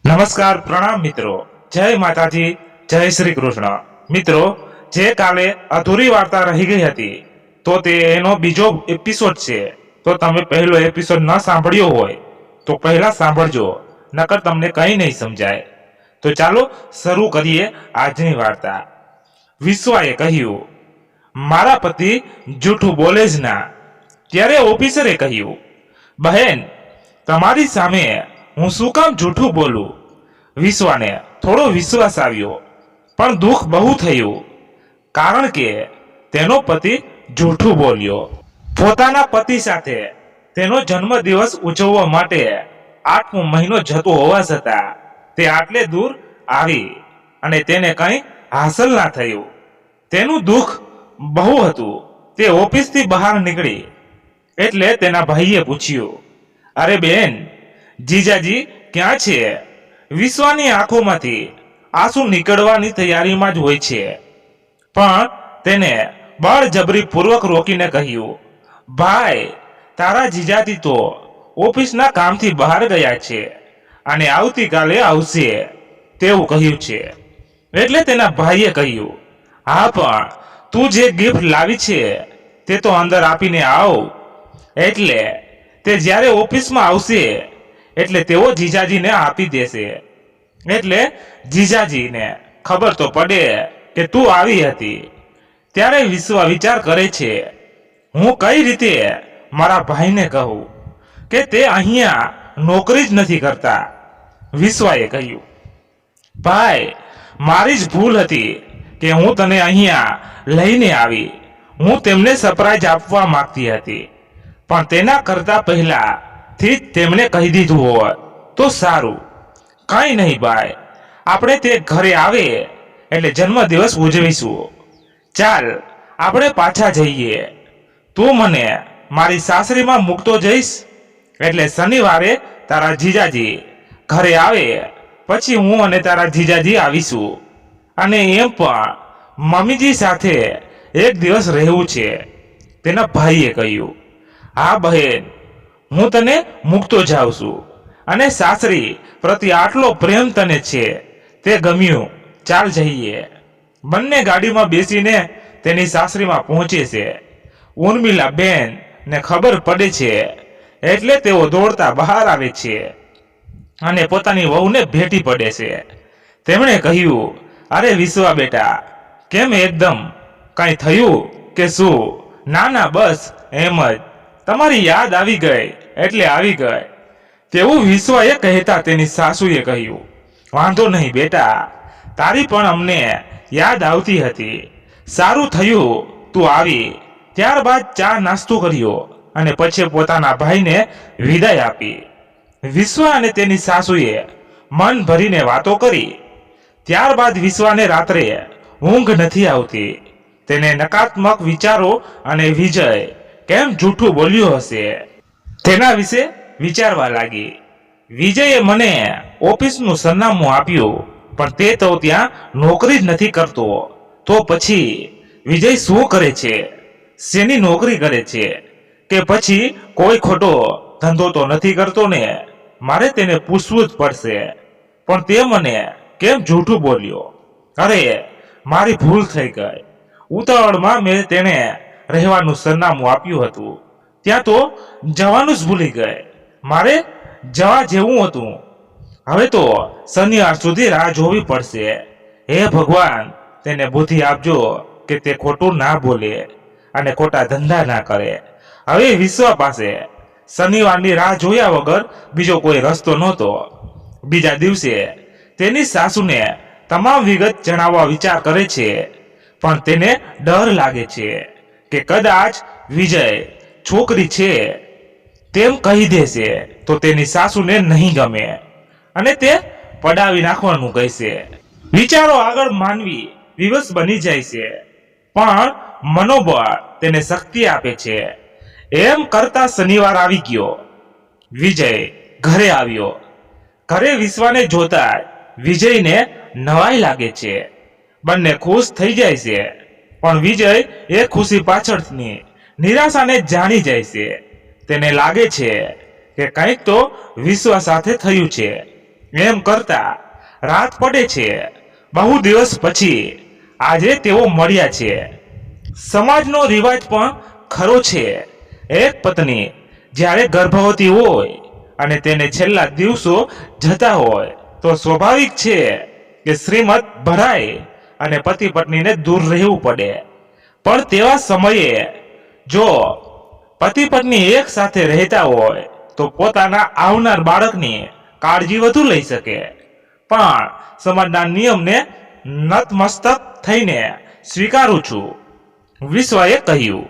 નમસ્કાર પ્રણામ મિત્રો, જય માતાજી, જય શ્રી કૃષ્ણ। મિત્રો, જે કાલે અધૂરી વાર્તા રહી ગઈ હતી તો તે એનો બીજો એપિસોડ છે। તો તમે પહેલો એપિસોડ ન સાંભળ્યો હોય તો પહેલા સાંભળજો, નકર તમને કંઈ નહીં સમજાય। તો ચાલો શરૂ કરીએ આજની વાર્તા। વિશ્વાએ કહ્યું, મારા પતિ જૂઠું બોલે જ ના। ત્યારે ઓફિસરે કહ્યું, બહેન, તમારી સામે હું શું કામ જૂઠું બોલું? વિશ્વાને થોડો વિશ્વાસ આવ્યો, પણ દુઃખ બહુ થયું, કારણ કે તેનો પતિ જૂઠું બોલ્યો। પોતાના પતિ સાથે તેનો જન્મદિવસ ઉજવવા માટે 8મો મહિનો જતો હોવા છતાં તે આટલે દૂર આવી અને તેને કંઈ હાંસલ ના થયું। તેનું દુઃખ બહુ હતું। તે ઓફિસથી બહાર નીકળી એટલે તેના ભાઈએ પૂછ્યું, અરે બેન, જીજાજી ક્યાં છે? વિશ્વાની આંખોમાંથી આંસુ નીકળવાની તૈયારીમાં જ હોય છે, પણ તેને બળજબરીપૂર્વક રોકીને કહ્યું, ભાઈ, તારા જીજાજી તો ઓફિસના કામથી બહાર ગયા છે અને આવતીકાલે આવશે તેવું કહ્યું છે। એટલે તેના ભાઈએ કહ્યું, હા, પણ તું જે ગિફ્ટ લાવી છે તે તો અંદર આપીને આવ। એટલે તે જ્યારે ઓફિસમાં આવશે એટલે તેઓ જીજાજીને આપી દેશે, એટલે જીજાજીને ખબર તો પડે કે તું આવી હતી। ત્યારે વિશ્વા વિચાર કરે છે, હું કઈ રીતે મારા ભાઈને કહું કે તે અહીંયા નોકરી જ નથી કરતા। વિશ્વાએ કહ્યું, ભાઈ, મારી જ ભૂલ હતી કે હું તને અહીંયા લઈને આવી। હું તેમને સરપ્રાઈઝ આપવા માંગતી હતી, પણ તેના કરતા પહેલા થી તેમણે કહી દીધું હોત તો સારું। કંઈ નહીં ભાઈ, આપણે તે ઘરે આવે એટલે જન્મદિવસ ઉજવીશું। ચાલ, આપણે પાછા જઈએ। તું મને મારી સાસરીમાં મૂકતો જઈશ એટલે શનિવારે તારા જીજાજી ઘરે આવે પછી હું અને તારા જીજાજી આવીશું, અને એમ પણ મમ્મીજી સાથે એક દિવસ રહેવું છે। તેના ભાઈએ કહ્યું, હા બહેન, હું તને મૂકતો જાઉં છું અને સાસરી પ્રતિ આટલો પ્રેમ તને છે તે ગમ્યું, ચાલ જઈએ। બંને ગાડીમાં બેસીને તેની સાસરીમાં પહોંચે છે। ઉર્મિલા બેન ને ખબર પડે છે એટલે તેઓ દોડતા બહાર આવે છે અને પોતાની વહુને ભેટી પડે છે। તેમણે કહ્યું, અરે વિશ્વા બેટા, કેમ એકદમ કંઈ થયું કે શું? ના ના, બસ એમ જ, તમારી યાદ આવી ગઈ એટલે આવી ગઈ તેવું વિશ્વાએ કહેતા તેની સાસુએ કહ્યું, વાંધો નહીં બેટા, તારી પણ અમને યાદ આવતી હતી। સારું થયું તું આવી। ત્યારબાદ ચા નાસ્તો કર્યો અને પછી પોતાના ભાઈને વિદાય આપી। વિશ્વા અને તેની સાસુએ મન ભરીને વાતો કરી। ત્યારબાદ વિશ્વાને રાત્રે ઊંઘ નથી આવતી। તેને નકારાત્મક વિચારો અને વિજય કેમ જૂઠું બોલ્યો હશે તેના વિશે વિચારવા લાગી। વિજયે મને ઓફિસનું સરનામું આપ્યું, પણ તે તો ત્યાં નોકરી જ નથી કરતો, તો પછી વિજય શું કરે છે? શેની નોકરી કરે છે? કે પછી કોઈ ખોટો ધંધો તો નથી કરતો ને? મારે તેને પૂછવું જ પડશે, પણ તે મને કેમ જૂઠું બોલ્યો? અરે, મારી ભૂલ થઈ ગઈ। ઉતાવળમાં મેં તેને રહેવાનું સરનામું આપ્યું હતું, ત્યાં તો જવાનું જ ભૂલી ગઈ। મારે જવા જેવું હતું। હવે તો શનિવાર સુધી રાહ જોવી પડશે। હે ભગવાન, તેને બુદ્ધિ આપજો કે તે ખોટું ના બોલે અને ખોટા ધંધા ના કરે। હવે વિશ્વા પાસે શનિવારની રાહ જોયા વગર બીજો કોઈ રસ્તો નહોતો। બીજા દિવસે તેની સાસુને તમામ વિગત જણાવવા વિચાર કરે છે, પણ તેને ડર લાગે છે કે કદાચ વિજય છોકરી છે તેમ કહી દેશે તો તેની સાસુને નહીં ગમે અને તે પડાવી નાખવાનું કહેશે। વિચારો આગળ માનવી વિવશ બની જાય છે, પણ મનોબળ તેને શક્તિ આપે છે। એમ કરતા શનિવાર આવી ગયો। વિજય ઘરે આવ્યો। ઘરે વિશ્વાને જોતા વિજયને નવાઈ લાગે છે। બંને ખુશ થઈ જાય છે, પણ વિજય એ ખુશી પાછળની નિરાશાને જાણી જાય છે। તેને લાગે છે કે કંઈક તો વિશ્વા સાથે થયું છે। એમ કરતા રાત પડે છે. બહુ દિવસ પછી આજે તેઓ મળ્યા છે. સમાજનો રિવાજ પણ ખરો છે. એક પત્ની જ્યારે ગર્ભવતી હોય અને તેને છેલ્લા દિવસો જતા હોય તો સ્વાભાવિક છે કે શ્રીમત ભરાય અને પતિ પત્નીને દૂર રહેવું પડે. પણ તેવા સમયે જો પતિ પત્ની એક સાથે રહેતા હોય તો પોતાના આવનાર બાળકની કાળજી વધુ લઈ શકે. પણ સમાજના નિયમને નતમસ્તક થઈને સ્વીકારું છું. વિશ્વાએ કહ્યું,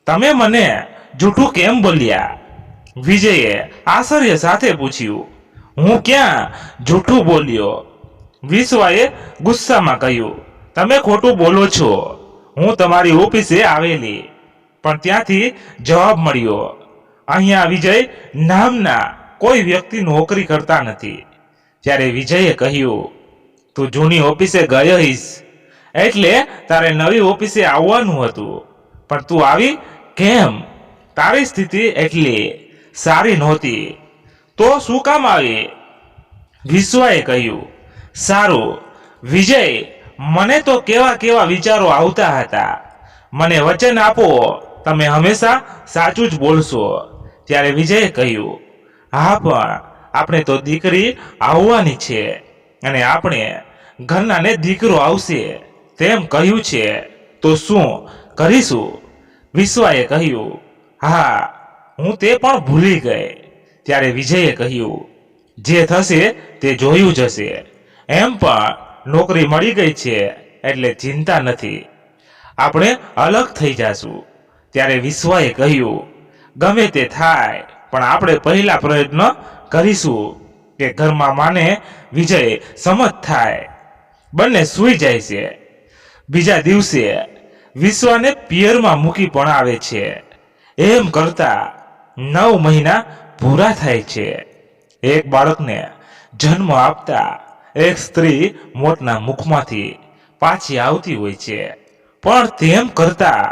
તમે મને જૂઠું કેમ બોલ્યા? વિજયે આશ્ચર્ય સાથે પૂછ્યું. હું ક્યાં જૂઠું બોલ્યો? વિશ્વાએ ગુસ્સામાં કહ્યું, તમે ખોટું બોલો છો. હું તમારી ઓફિસે આવેલી પણ ત્યાંથી જવાબ મળ્યો, અહીંયા વિજય નામના કોઈ વ્યક્તિ નોકરી કરતા નથી. ત્યારે વિજયે કહ્યું, તું જૂની ઓફિસે ગઈશ એટલે તારે નવી ઓફિસે આવવાનું હતું, પણ તું આવી કેમ? તારી સ્થિતિ એટલી સારી નહોતી તો શું કામ આવી? વિશ્વાએ કહ્યું, સારું વિજય, મને તો કેવા કેવા વિચારો આવતા હતા. મને વચન આપો તમે હંમેશા સાચું જ બોલશો. ત્યારે વિજયે કહ્યું, હા પણ આપણે તો દીકરી આવવાની છે અને આપણે ઘરનાને દીકરો આવશે તેમ કહ્યું છે, તો શું કરીશું? વિશ્વાએ કહ્યું, હા હું તે પણ ભૂલી ગઈ. ત્યારે વિજયે કહ્યું, જે થશે તે જોયું જશે. એમ પણ નોકરી મળી ગઈ છે એટલે ચિંતા નથી. આપણે અલગ થઈ જાશું. ત્યારે વિશ્વાએ કહ્યું, ગમે તે થાય પણ આપણે પહેલા પ્રયત્ન કરીશું કે ઘરમાં માને વિજય સંમત થાય. બંને સૂઈ જાય છે. બીજા દિવસે વિશ્વાને પિયરમાં મૂકી પણ આવે છે. એમ કરતા 9 મહિના પૂરા થાય છે. એક બાળકને જન્મ આપતા એક સ્ત્રી મોતના મુખમાંથી પાછી આવતી હોય છે. પણ તેમ કરતા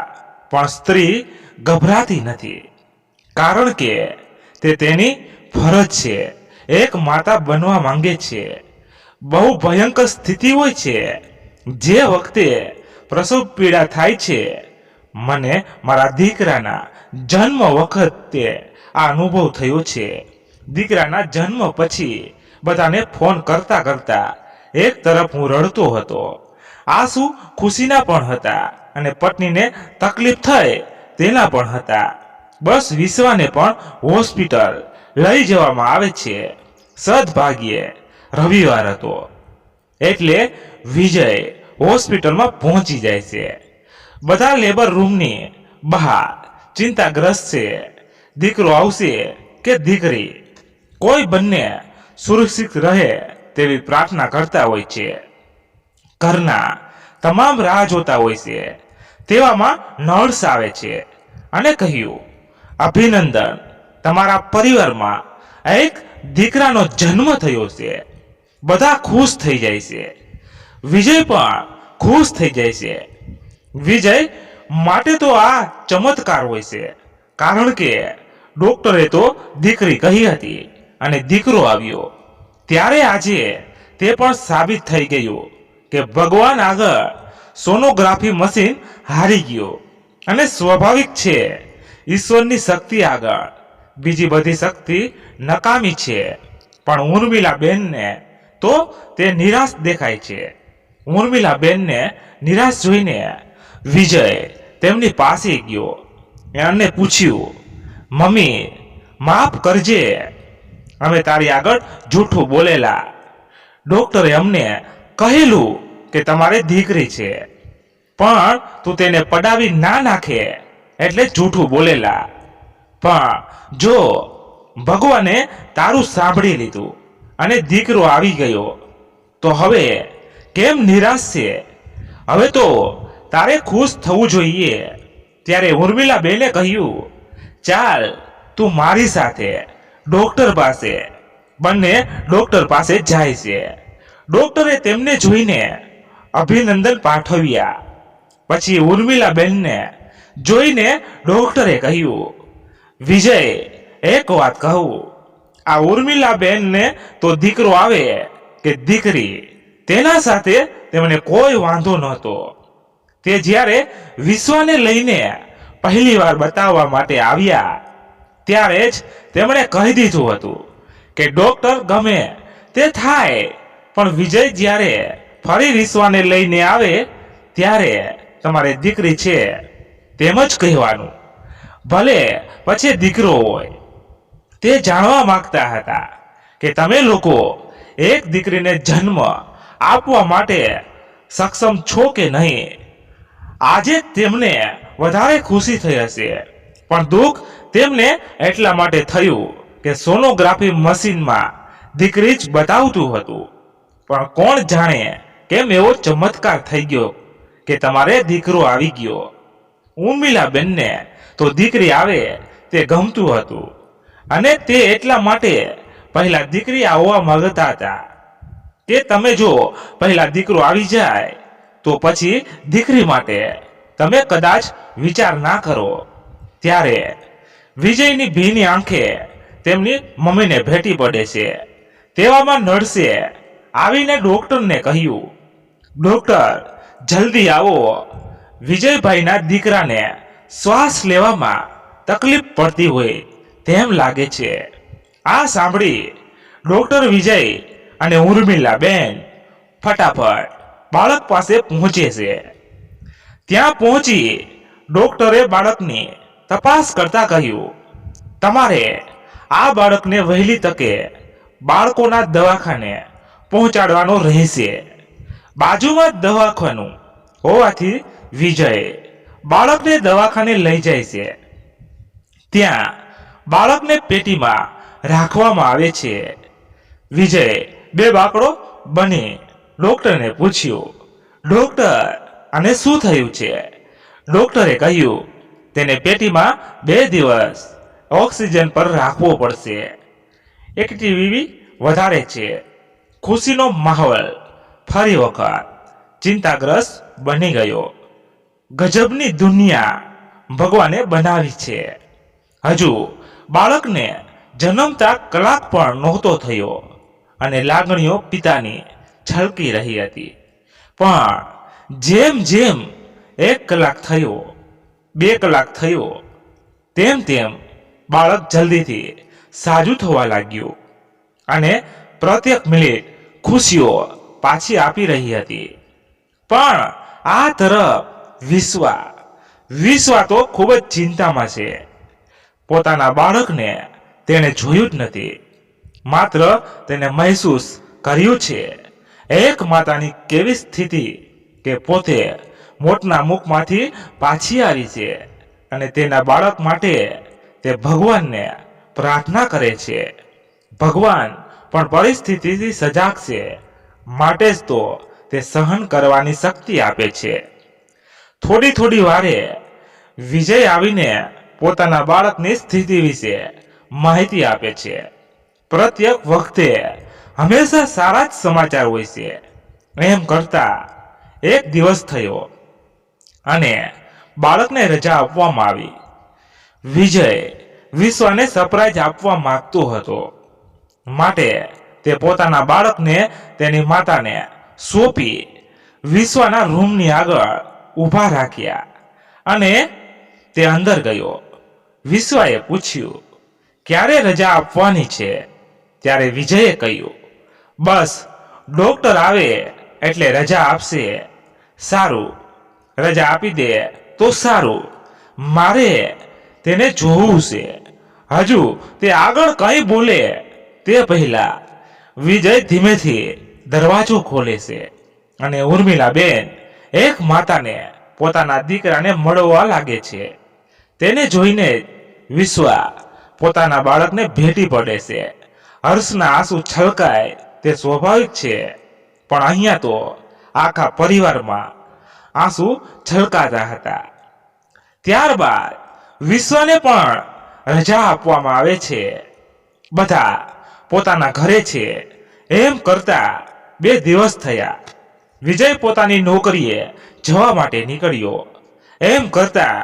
પણ સ્ત્રી ગભરાતી નથી, કારણ કે તે તેની ફરજ છે. એક માતા બનવા માંગે છે. બહુ ભયંકર સ્થિતિ હોય છે. જે વખતે પ્રસવ પીડા થાય છે, મને મારા દીકરાના જન્મ વખતે આ અનુભવ થયો છે. દીકરાના જન્મ પછી બધાને ફોન કરતા કરતા એક તરફ હું રડતો હતો. આંસુ ખુશીના પણ હતા અને પત્નીને તકલીફ થઈ તેના પણ હતા. બસ વિશ્વાને પણ હોસ્પિટલ લઈ જવામાં આવે છે. સદભાગ્યે રવિવાર હતો એટલે વિજય હોસ્પિટલમાં પહોંચી જાય છે. બધા લેબર રૂમની બહાર ચિંતાગ્રસ્ત છે. દીકરો આવશે કે દીકરી, કોઈ બંને સુરક્ષિત રહે તેવી પ્રાર્થના કરતા હોય છે. ઘરના તમામ રાહ જોતા હોય છે. તેવામાં નર્સ આવે છે અને કહ્યું, અભિનંદન, તમારા પરિવારમાં એક દીકરાનો જન્મ થયો છે. બધા ખુશ થઈ જાય છે. વિજય પણ ખુશ થઈ જાય છે. વિજય માટે તો આ ચમત્કાર હોય છે, કારણ કે ડોક્ટરે તો દીકરી કહી હતી અને દીકરો આવ્યો. ત્યારે આજે તે પણ સાબિત થઈ ગયું કે ભગવાન આગળ સોનોગ્રાફી મશીન હારી ગયો અને સ્વાભાવિક છે ઈશ્વરની શક્તિ આગળ બીજી બધી શક્તિ નકામી છે. પણ ઉર્મિલાબેનને તો તે નિરાશ દેખાય છે. ઉર્મિલાબેનને નિરાશ જોઈને વિજય તેમની પાસે ગયો અને પૂછ્યું, મમ્મી માફ કરજે, અમે તારી આગળ જૂઠું બોલેલા. ડોક્ટરે અમને કહેલું કે તમારે દીકરી છે, પણ તું તેને પડાવી ના નાખે એટલે જૂઠું બોલેલા. પણ જો ભગવાને તારું સાંભળી લીધું અને દીકરો આવી ગયો તો હવે કેમ નિરાશ છે? હવે તો તારે ખુશ થવું જોઈએ. ત્યારે ઉર્મિલાબેને કહ્યું, ચાલ તું મારી સાથે ડોક્ટર પાસે. બંને ડોક્ટર પાસે જાય છે. ડોક્ટરે તેમને જોઈને અભિનંદન પાઠવ્યા. પછી ઉર્મિલાબેનને જોઈને ડોક્ટરે કહ્યું, વિજય, એક વાત કહું, આ ઉર્મિલાબેનને તો દીકરો આવે કે દીકરી તેના સાથે તેમને કોઈ વાંધો નહોતો. તે જ્યારે વિશ્વાને લઈને પહેલી વાર બતાવવા માટે આવ્યા ત્યારે જ તેમણે કહી દીધું હતું કે ડોક્ટર ગમે તે થાય, પણ વિજય જ્યારે ફરી વિશ્વાને લઈને આવે ત્યારે તમારે દીકરી છે તેમ જ કહેવાનું, ભલે પછી દીકરો હોય. તે જાણવા માંગતા હતા કે તમે લોકો એક દીકરીને જન્મ આપવા માટે સક્ષમ છો કે નહીં. આજે તેમને વધારે ખુશી થઈ હશે, પણ દુઃખ તેમને એટલા માટે થયું કે સોનોગ્રાફી મશીનમાં દીકરી જ બતાવતું હતું. પણ કોણ જાણે કેમ એવો ચમત્કાર થઈ ગયો કે તમારે દીકરો આવી ગયો. ઉર્મિલાબેનને તો દીકરી આવે તે ગમતું હતું અને તે એટલા માટે પહેલા દીકરી આવવા માંગતા હતા કે તમે જો પહેલા દીકરો આવી જાય તો પછી દીકરી માટે તમે કદાચ વિચાર ના કરો. ત્યારે વિજયની ભીની આંખે તેમની મમ્મીને ભેટી પડે છે. તેવામાં નર્સે આવીને ડોક્ટરને કહ્યું, ડોક્ટર જલ્દી આવો, વિજયભાઈના દીકરાને શ્વાસ લેવામાં તકલીફ પડતી હોય તેમ લાગે છે. આ સાંભળી ડોક્ટર વિજય અને ઉર્મિલાબેન ફટાફટ બાળક પાસે પહોંચે છે. ત્યાં પહોંચી ડોક્ટરે બાળકની તપાસ કરતા કહ્યું, તમારે આ બાળકને વહેલી તકે બાળકોના દવાખાને પહોંચાડવાનો રહેશે. બાજુમાં દવાખાનું હોવાથી વિજય બાળકને દવાખાને લઈ જાય છે. ત્યાં બાળકને પેટીમાં રાખવામાં આવે છે. વિજય બે બાકડો બની ડોક્ટરને પૂછ્યું, ડોક્ટર આને શું થયું છે? ડોક્ટરે કહ્યું, તેને પેટીમાં 2 દિવસ ઓક્સિજન પર રાખવો પડશે. એક્ટિવિટી વધારે છે. ખુશીનો માહોલ ફરી વખત ચિંતાગ્રસ્ત બની ગયો. ગજબની દુનિયા ભગવાને બનાવી છે. હજુ બાળકને જન્મતા કલાક પણ નહોતો થયો અને લાગણીઓ પિતાની છલકી રહી હતી. પણ જેમ જેમ 1 કલાક થયો, 2 કલાક થયો, તેમ તેમ બાળક જલ્દીથી સાજું થવા લાગ્યું અને પ્રત્યેક મિનિટ ખુશીઓ પાછી આપી રહી હતી. પણ આ તરફ વિશ્વા તો ખૂબ જ ચિંતામાં છે. પોતાના બાળકને તેણે જોયું જ નથી, માત્ર તેને મહેસૂસ કર્યું છે એક માતાની કેવી સ્થિતિ કે પોતે મોતના મુખમાંથી પાછી આવી છે અને તેના બાળક માટે તે ભગવાનને પ્રાર્થના કરે છે. ભગવાન પણ પરિસ્થિતિથી સજાગ છે, માટે જ તો તે સહન કરવાની શક્તિ આપે છે. થોડી વારે વિજય આવીને પોતાના બાળકની સ્થિતિ વિશે માહિતી આપે છે. પ્રત્યેક વખતે હંમેશા સારા જ સમાચાર હોય છે. એમ કરતા એક દિવસ થયો અને બાળકને રજા આપવામાં આવી. વિજય વિશ્વાને સરપ્રાઈઝ આપવા માંગતો હતો, માટે તે પોતાના બાળકને તેની માતાને સોંપી વિશ્વાના રૂમની આગળ ઊભા રાખ્યા અને તે અંદર ગયો. વિશ્વાએ પૂછ્યું, ક્યારે રજા આપવાની છે? ત્યારે વિજયે કહ્યું, બસ ડોક્ટર આવે એટલે રજા આપશે. સારું, રજા આપી દે તો સારું, મારે તેને જોવું છે. હજુ તે આગળ કંઈ બોલે તે પહેલા વિજય ધીમેથી દરવાજો ખોલે છે અને ઉર્મિલાબેન એક માતાને પોતાના દીકરાને મળવા લાગે છે. તેને જોઈને વિશ્વા પોતાના બાળકને ભેટી પડે છે. હર્ષના આંસુ છલકાય તે સ્વાભાવિક છે, પણ અહીંયા તો આખા પરિવારમાં આંસુ છલકાતા હતા. ત્યારબાદ વિશ્વાને પણ રજા આપવામાં આવે છે. બધા પોતાના ઘરે છે. એમ કરતા 2 દિવસ થયા. વિજય પોતાની નોકરીએ જવા માટે નીકળ્યો. એમ કરતા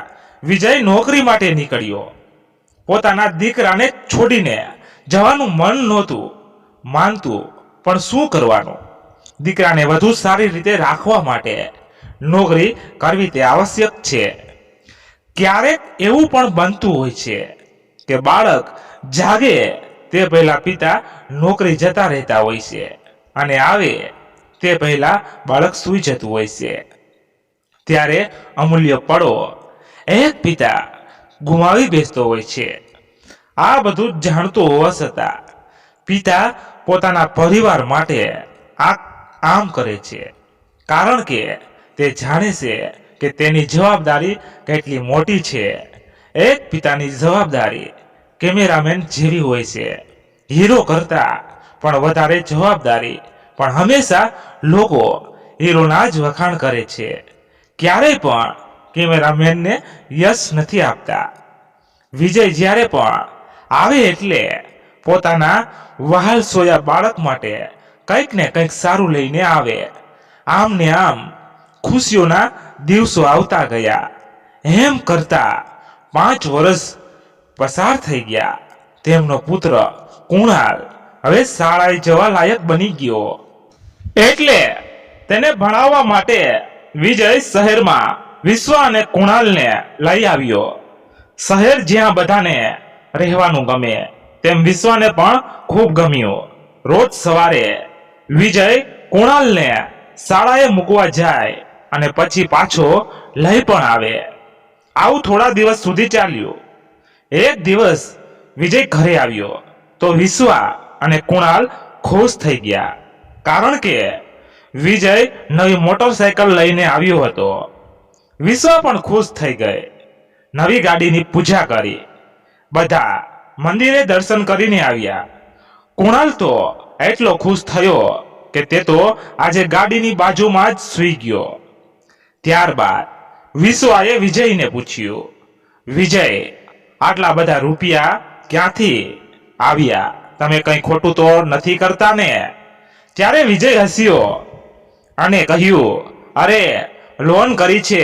વિજય નોકરી માટે નીકળ્યો. પોતાના દીકરાને છોડીને જવાનું મન નહોતું માનતું, પણ શું કરવાનું? દીકરાને વધુ સારી રીતે રાખવા માટે નોકરી કરવી તે આવશ્યક છે. ક્યારેક એવું પણ બનતું હોય છે કે બાળક જાગે તે પહેલા પિતા નોકરી જતા રહેતા હોય છે અને આવે તે પહેલા બાળક સૂઈ જતું હોય છે. ત્યારે અમૂલ્ય પળો એક પિતા ગુમાવી બેસતો હોય છે. આ બધું જાણતો હોવા છતાં પિતા પોતાના પરિવાર માટે આમ કરે છે, કારણ કે તે જાણે છે કે તેની જવાબદારી કેટલી મોટી છે. એક પિતાની જવાબદારી કેમેરામેન જેવી હોય છે. હીરો કરતા પણ વધારે જવાબદારી, પણ હંમેશા લોકો હીરોના જ વખાણ કરે છે. ક્યારેય પણ કેમેરામેનને યશ નથી આપતા. વિજય જ્યારે પણ આવે એટલે પોતાના વહાલ સોયા બાળક માટે કંઈક ને કંઈક સારું લઈને આવે. આમ ને આમ ખુશીઓના દિવસો આવતા ગયા. એમ કરતા 5 વર્ષ પસાર થઈ ગયા. તેમનો પુત્ર કુણાલ હવે શાળાએ જવા લાયક બની ગયો. એટલે તેને ભણાવવા માટે વિજય શહેરમાં વિશ્વ અને કુણાલને લઈ આવ્યો. શહેર જ્યાં બધાને રહેવાનું ગમે તેમ વિશ્વને પણ ખૂબ ગમ્યું. રોજ સવારે વિજય કુણાલને શાળાએ મૂકવા જાય અને પછી પાછો લઈ પણ આવે. આવું થોડા દિવસ સુધી ચાલ્યું. એક દિવસ વિજય ઘરે આવ્યો તો વિશ્વા અને કુણાલ ખુશ થઈ ગયા, કારણ કે વિજય નવી મોટરસાયકલ લઈને આવ્યો હતો. વિશ્વા પણ ખુશ થઈ ગઈ. નવી ગાડીની પૂજા કરી. બધા મંદિરે દર્શન કરીને આવ્યા. કુણાલ તો એટલો ખુશ થયો કે તે તો આજે ગાડીની બાજુમાં જ સૂઈ ગયો. ત્યારબાદ વિશ્વાએ વિજયને પૂછ્યું, વિજય, આટલા બધા રૂપિયા ક્યાંથી આવ્યા? તમે કંઈ ખોટું તો નથી કરતા ને? ત્યારે વિજય હસ્યો અને કહ્યું, અરે, લોન કરી છે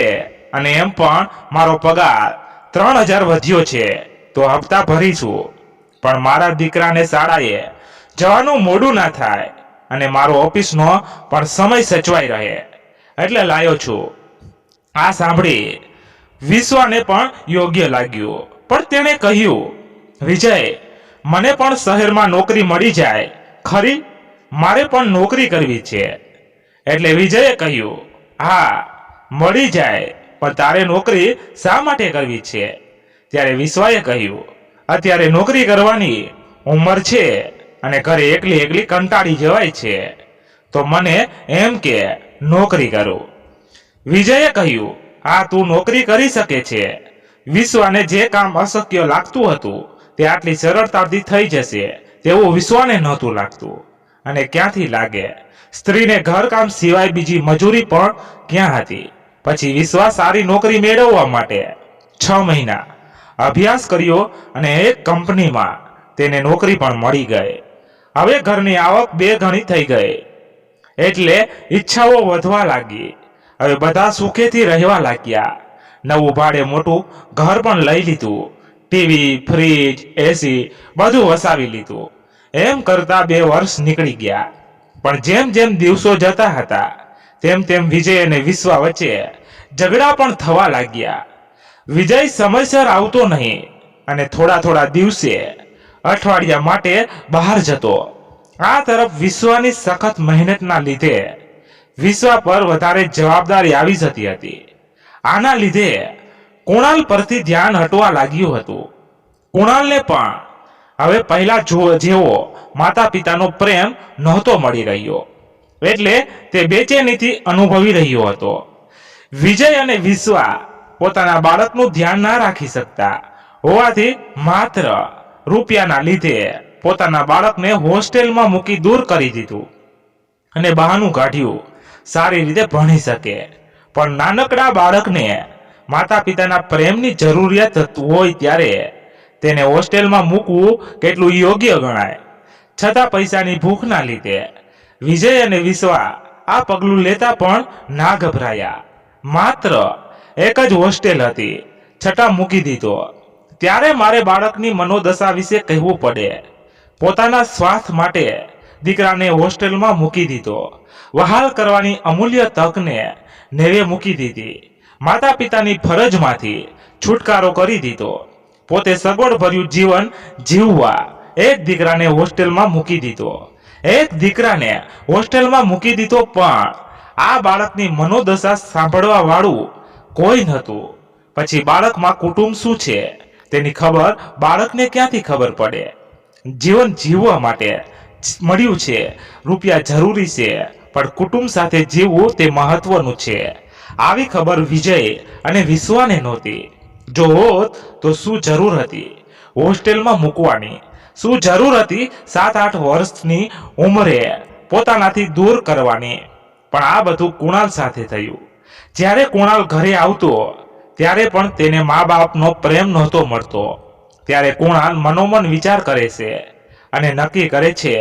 અને એમ પણ મારો પગાર 3000 વધ્યો છે તો હપ્તા ભરીશું. પણ મારા દીકરાને શાળાએ જવાનું મોડું ના થાય અને મારો ઓફિસનો પણ સમય સચવાઈ રહે એટલે લાયો છું. આ સાંભળી વિશ્વાને પણ યોગ્ય લાગ્યું, પણ તેણે કહ્યું, વિજય, મને પણ શહેરમાં નોકરી મળી જાય ખરી? મારે પણ નોકરી કરવી છે. એટલે વિજયે કહ્યું, હા, મળી જાય, પણ તારે નોકરી શા માટે કરવી છે? ત્યારે વિશ્વાએ કહ્યું, અત્યારે નોકરી કરવાની ઉંમર છે અને ઘરે એકલી એકલી કંટાળી જવાય છે, તો મને એમ કે નોકરી કરું. વિજયે કહ્યું, હા, તું નોકરી કરી શકે છે. વિશ્વાને જે કામ અશક્ય લાગતું હતું તે આટલી સરળતાથી થઈ જશે તેવું વિશ્વાને નહોતું લાગતું. અને ક્યાંથી લાગે? સ્ત્રીને ઘરકામ સિવાય બીજી મજૂરી પણ ક્યાં હતી? પછી વિશ્વા સારી નોકરી મેળવવા માટે 6 મહિના અભ્યાસ કર્યો અને એક કંપનીમાં તેને નોકરી પણ મળી ગઈ. હવે ઘરની આવક 2 ગણી થઈ ગઈ એટલે ઈચ્છાઓ વધવા લાગી. હવે બધા સુખેથી રહેવા લાગ્યા. નવું ભાડે મોટું ઘર પણ લઈ લીધું. ટીવી, ફ્રીજ, એસી બધું વસાવી લીધું. એમ કરતા 2 વર્ષ નીકળી ગયા. પણ જેમ જેમ દિવસો જતા હતા તેમ તેમ વિજય અને વિશ્વા વચ્ચે ઝઘડા પણ થવા લાગ્યા. વિજય સમયસર આવતો નહીં અને થોડા દિવસે અઠવાડિયા માટે બહાર જતો. આ તરફ વિશ્વાની સખત મહેનતના લીધે વિશ્વા પર વધારે જવાબદારી આવી જતી હતી. આના લીધે કુણાલ પરથી ધ્યાન હટવા લાગ્યું હતું. કુણાલને પણ હવે પહેલા જેવો માતા પિતાનો પ્રેમ નહોતો મળી રહ્યો, એટલે તે બેચેનીથી અનુભવી રહ્યો હતો. વિજય અને વિશ્વા પોતાના બાળકનું ધ્યાન ના રાખી શકતા હોવાથી માત્ર રૂપિયાના લીધે પોતાના બાળકને હોસ્ટેલમાં મૂકી દૂર કરી દીધું અને બહાનું કાઢ્યું સારી રીતે ભણી શકે. પણ નાનકડા બાળકને માતા પિતાના પ્રેમની જરૂરિયાત હોય ત્યારે તેને હોસ્ટેલમાં મૂકવું કેટલું યોગ્ય ગણાય? છતાં પૈસાની ભૂખના લીધે વિજય અને વિશ્વા આ પગલું લેતા પણ ના ગભરાયા. માત્ર એક જ હોસ્ટેલ હતી, છતાં મૂકી દીધો. ત્યારે મારે બાળકની મનોદશા વિશે કહેવું પડે. પોતાના સ્વાર્થ માટે દીકરાને હોસ્ટેલમાં મૂકી દીધો. વહાલ કરવાની અમૂલ્ય તકને નેવે મૂકી દીધી. માતા પિતાની ફરજમાંથી છુટકારો કરી દીધો. પોતે સગવડભર્યું જીવન જીવવા એક દીકરાને હોસ્ટેલમાં મૂકી દીધો. એક દીકરાને હોસ્ટેલમાં મૂકી દીધો, પણ આ બાળકની મનોદશા સાંભળવા વાળું કોઈ નહોતું. પછી બાળકમાં કુટુંબ શું છે તેની ખબર બાળકને ક્યાંથી ખબર પડે? જીવન જીવવા માટે મળ્યું છે રૂપિયા જરૂરી છે, પણ કુટુંબ સાથે જીવવું તે મહત્વનું છે. આવી ખબર વિજય અને વિશ્વાને નહોતી. જો હોત તો શું જરૂર હતી હોસ્ટેલમાં મૂકવાની? શું જરૂર હતી 7-8 વર્ષની ઉંમરે પોતાનાથી દૂર કરવાની? પણ આ બધું કુણાલ સાથે થયું. જ્યારે કુણાલ ઘરે આવતો ત્યારે પણ તેને મા બાપનો પ્રેમ નહોતો મળતો. ત્યારે કુણાલ મનોમન વિચાર કરે છે અને નક્કી કરે છે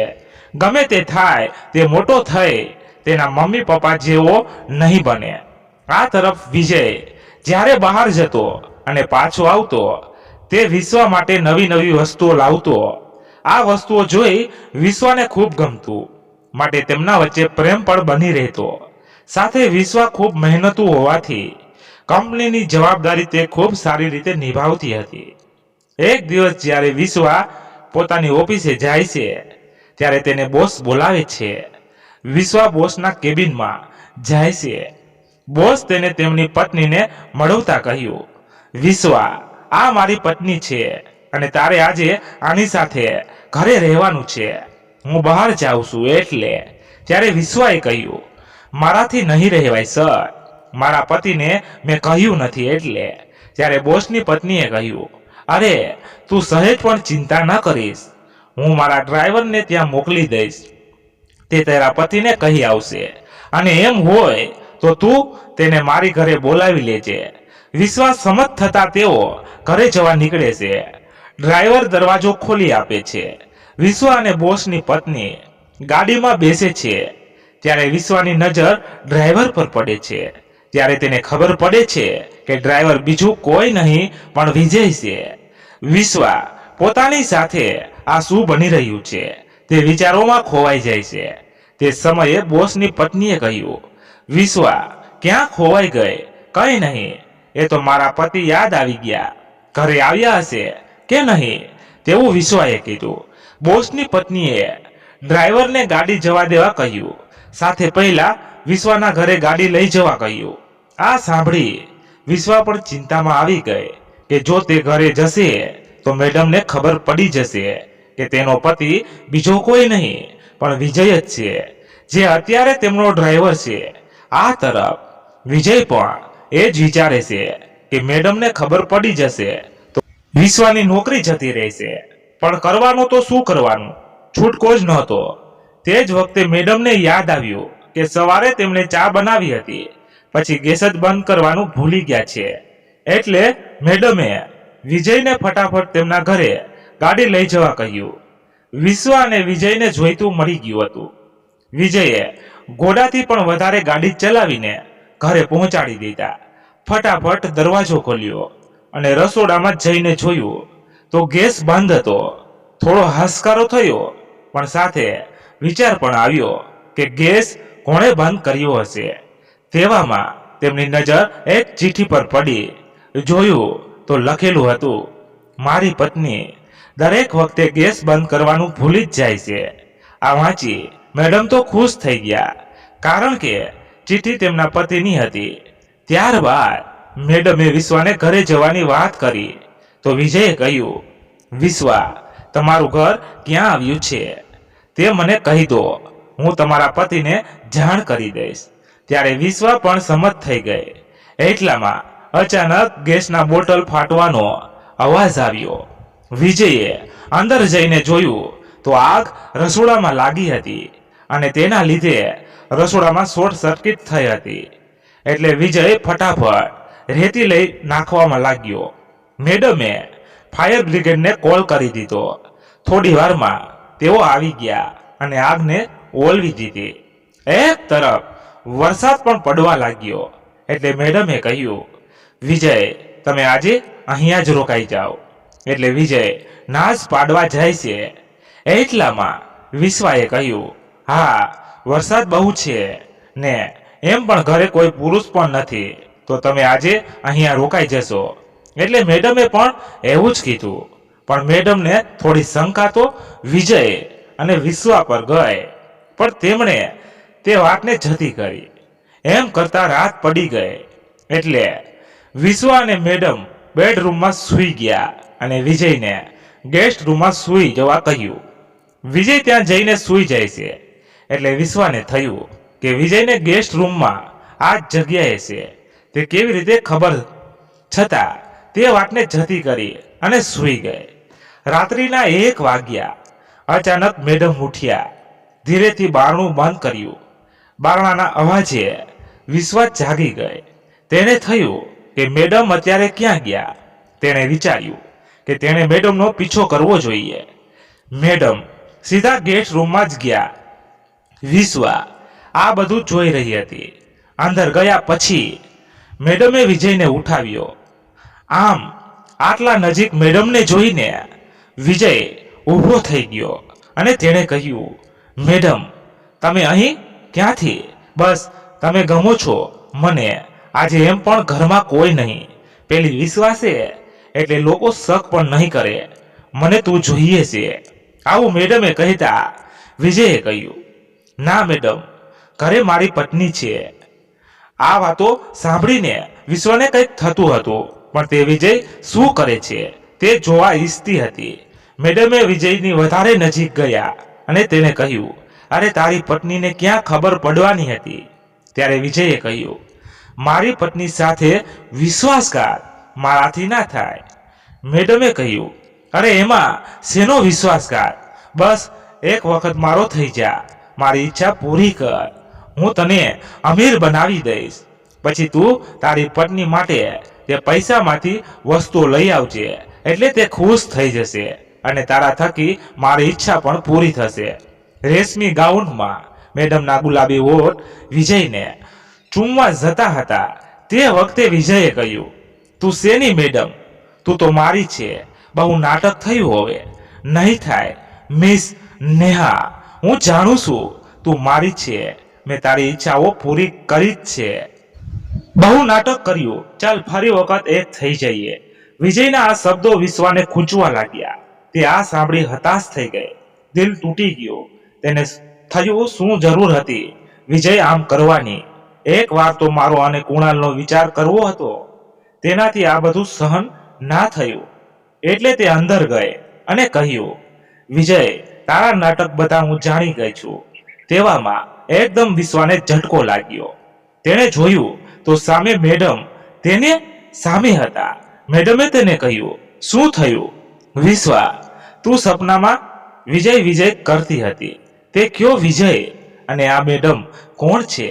ગમે તે થાય તે મોટો થઈ તેના મમ્મી પપ્પા જેવો નહીં બને. આ તરફ વિજય જ્યારે બહાર જતો અને પાછો આવતો તે વિશ્વા માટે નવી નવી વસ્તુઓ લાવતો. આ વસ્તુઓ જોઈ વિશ્વાને ખૂબ ગમતું, માટે તેમના વચ્ચે પ્રેમ પણ બની રહેતો. સાથે વિશ્વા ખૂબ મહેનતુ હોવાથી કંપનીની જવાબદારી તે ખૂબ સારી રીતે નિભાવતી હતી. એક દિવસ જ્યારે વિશ્વા પોતાની ઓફિસે જાય છે ત્યારે તેને બોસ બોલાવે છે. વિશ્વા બોસના કેબિનમાં જાય છે. બોસ તેને તેમની પત્નીને મળવતા કહ્યું, વિશ્વા, આ મારી પત્ની છે અને તારે આજે આની સાથે ઘરે રહેવાનું છે. હું બહાર જાઉં છું એટલે. ત્યારે વિશ્વાએ કહ્યું, મારાથી નહીં રહેવાય સર, મારા પતિને મેં કહ્યું નથી એટલે. ત્યારે બોસની પત્નીએ કહ્યું, અરે તું સહેજ પણ ચિંતા ન કરીશ, હું મારા ડ્રાઈવરને ત્યાં મોકલી દઈશ, તે તારા પતિને કહી આવશે, અને એમ હોય તો તું તેને મારી ઘરે બોલાવી લેજે. વિશ્વાસ સંમત થતા તેઓ ઘરે જવા નીકળે છે. ડ્રાઈવર દરવાજો ખોલી આપે છે. વિશ્વા અને બોસની પત્ની ગાડીમાં બેસે છે. ત્યારે વિશ્વાની નજર ડ્રાઈવર પર પડે છે. ત્યારે તેને ખબર પડે છે કે ડ્રાઈવર બીજું કોઈ નહીં પણ વિજય છે. વિશ્વા પોતાની સાથે આ શું બની રહ્યું છે તે વિચારોમાં ખોવાઈ જાય છે. તે સમયે બોસની પત્નીએ કહ્યું, વિશ્વા, ક્યાં ખોવાઈ ગઈ? કંઈ નહીં, એ તો મારા પતિ યાદ આવી ગયા, ઘરે આવ્યા હશે કે નહીં તેવું વિશ્વાએ કીધું. બોસની પત્નીએ ડ્રાઈવરને ગાડી જવા દેવા કહ્યું. સાથે પહેલા વિશ્વાના ઘરે ગાડી લઈ જવા કહ્યું. આ સાંભળી વિશ્વા પણ ચિંતામાં આવી ગઈ કે જો તે ઘરે જશે તો મેડમને ખબર પડી જશે કે તેનો પતિ બીજો કોઈ નહીં પણ વિજય જ છે, જે અત્યારે તેમનો ડ્રાઈવર છે. આ તરફ વિજય પણ એ જ વિચારે છે કે મેડમને ખબર પડી જશે તો વિશ્વાની નોકરી જતી રહેશે. પણ કરવાનું તો શું કરવાનું, છૂટકો જ નહોતો. તે જ વખતે મેડમને યાદ આવ્યું કે સવારે તેમણે ચા બનાવી હતી, પછી ગેસ જ બંધ કરવાનું ભૂલી ગયા છે. એટલે મેડમે વિજયને ફટાફટ તેમના ઘરે ગાડી લઈ જવા કહ્યું. વિશ્વા અને વિજયને જોઈતું મળી ગયું હતું. વિજયે ઘોડાથી પણ વધારે ગાડી ચલાવીને ઘરે પહોંચાડી દીધા. ફટાફટ દરવાજો ખોલ્યો અને રસોડામાં જઈને જોયું તો ગેસ બંધ હતો. થોડો હાશકારો થયો, પણ સાથે વિચાર પણ આવ્યો કે ગેસ કોણે બંધ કર્યો હશે. તેવામાં તેમની નજર એક ચિઠ્ઠી પર પડી. જોયું તો લખેલું હતું, મારી પત્ની દરેક વખતે ગેસ બંધ કરવાનું ભૂલી જ જાય છે. આ વાંચી મેડમ તો ખુશ થઈ ગયા, કારણ કે ચિઠ્ઠી તેમના પતિની હતી. ત્યારબાદ મેડમે વિશ્વાને ઘરે જવાની વાત કરી તો વિજયે કહ્યું, વિશ્વા, તમારું ઘર ક્યાં આવ્યું છે તે મને કહી દો, હું તમારા પતિને જાણ કરી દઈશ. ત્યારે વિશ્વા પણ સંમત થઈ ગઈ. એટલામાં અચાનક ગેસના બોટલ ફાટવાનો અવાજ આવ્યો. વિજયે અંદર જઈને જોયું તો આગ રસોડામાં લાગી હતી અને તેના લીધે રસોડામાં શોર્ટ સર્કિટ થઈ હતી. એટલે વિજય ફટાફટ રેતી લઈ નાખવામાં લાગ્યો. મેડમે ફાયર બ્રિગેડને કોલ કરી દીધો. થોડી વારમાં તેઓ આવી ગયા અને આગને ઓલવી દીધી. એક તરફ વરસાદ પણ પડવા લાગ્યો. એટલે મેડમે કહ્યું, વિજય, તમે આજે અહીંયા જ રોકાઈ જાઓ. એટલે વિજય નાશ પાડવા જાય છે. એટલામાં વિશ્વાએ કહ્યું, હા વરસાદ બહુ છે ને એમ પણ ઘરે કોઈ પુરુષ પણ નથી, તો તમે આજે અહીંયા રોકાઈ જશો. એટલે મેડમે પણ એવું જ કીધું. પણ મેડમને થોડી શંકા તો વિજય અને વિશ્વા પર ગઈ, પણ તેમણે તે વાતને જતી કરી. એમ કરતા રાત પડી ગઈ. એટલે વિશ્વા અને મેડમ બેડરૂમમાં સૂઈ ગયા અને વિજયને ગેસ્ટ રૂમમાં સૂઈ જવા કહ્યું. વિજય ત્યાં જઈને સૂઈ જાય છે. એટલે વિશ્વાને થયું કે વિજયને ગેસ્ટ રૂમમાં આ જ જગ્યાએ છે તે કેવી રીતે ખબર, છતાં તે વાતને જતી કરી અને સૂઈ ગઈ. રાત્રિના 1 વાગ્યા. અચાનક મેડમ ઉઠ્યા. ધીરેથી બારણું બંધ કર્યું. બારણાના અવાજે વિશ્વા જાગી ગઈ. તેને થયું કે મેડમ અત્યારે ક્યાં ગયા. તેણે વિચાર્યું કે તેણે મેડમનો પીછો કરવો જોઈએ. મેડમ સીધા ગેસ્ટ રૂમમાં જ ગયા. વિશ્વા આ બધું જોઈ રહી હતી. અંદર ગયા પછી મેડમે વિજયને ઉઠાવ્યો. આમ આટલા નજીક મેડમને જોઈને વિજય ઊભો થઈ ગયો અને તેણે કહ્યું, મેડમ તમે અહીં ક્યાંથી? બસ તમે ગમો છો મને. આજે એમ પણ ઘરમાં કોઈ નહીં. પેલી વિશ્વાસે એટલે લોકો શક પણ નહીં કરે. મને તું જોઈએ છે. આવું મેડમે કહેતા વિજયે કહ્યું, ના મેડમ, ઘરે મારી પત્ની છે. આ વાતો સાંભળીને વિશ્વાને કંઈક થતું હતું, પણ તે વિજય શું કરે છે તે જોવા ઈચ્છતી હતી. મેડમે વિજયની વધારે નજીક ગયા અને તેને કહ્યું, અરે તારી પત્નીને ક્યાં ખબર પડવાની હતી? ત્યારે વિજયે કહ્યું, મારી પત્ની સાથે વિશ્વાસઘાત મારાથી ના થાય. મેડમે કહ્યું, અરે એમાં શેનો વિશ્વાસઘાત? બસ એક વખત મારો થઈ જા, મારી ઈચ્છા પૂરી કર. હું તને અમીર બનાવી દઈશ. પછી તું તારી પત્ની માટે તે પૈસામાંથી વસ્તુઓ લઈ આવજે, એટલે તે ખુશ થઈ જશે અને તારા થકી મારી ઈચ્છા પણ પૂરી થશે. રેશમી ગાઉનમાં મેડમના ગુલાબી હોઠ વિજયને ચૂમવા જતા હતા. તે વખતે વિજયે કહ્યું, તું શેની મેડમ? તું તો મારી છે. બહુ નાટક થયું હવે નહીં થાય. મિસ નેહા, હું જાણું છું તું મારી છે. મેં તારી ઈચ્છાઓ પૂરી કરી જ છે. બહુ નાટક કર્યું. ચાલ ફરી વખત એક થઈ જઈએ. વિજયના આ શબ્દો વિશ્વાને ખૂંચવા લાગ્યા. તે આ સાંભળી હતાશ થઈ ગઈ. દિલ તૂટી ગયું. તેને થયું, શું જરૂર હતી વિજય આમ કરવાની? એક વાર તો મારો અને કુણાલનો વિચાર કરવો હતો. તેનાથી આ બધું સહન ના થયું. એટલે તે અંદર ગઈ અને કહ્યું, વિજય, તારા નાટક બધા હું જાણી ગઈ છું. તેવામાં એકદમ વિશ્વાને ઝટકો લાગ્યો. તેણે જોયું તો સામે મેડમ તેને સામે હતા. મેડમે તેને કહ્યું, શું થયું? વિશ્વા, તું સપનામાં વિજય વિજય કરતી હતી. તે કયો વિજય? અને આ મેડમ કોણ છે?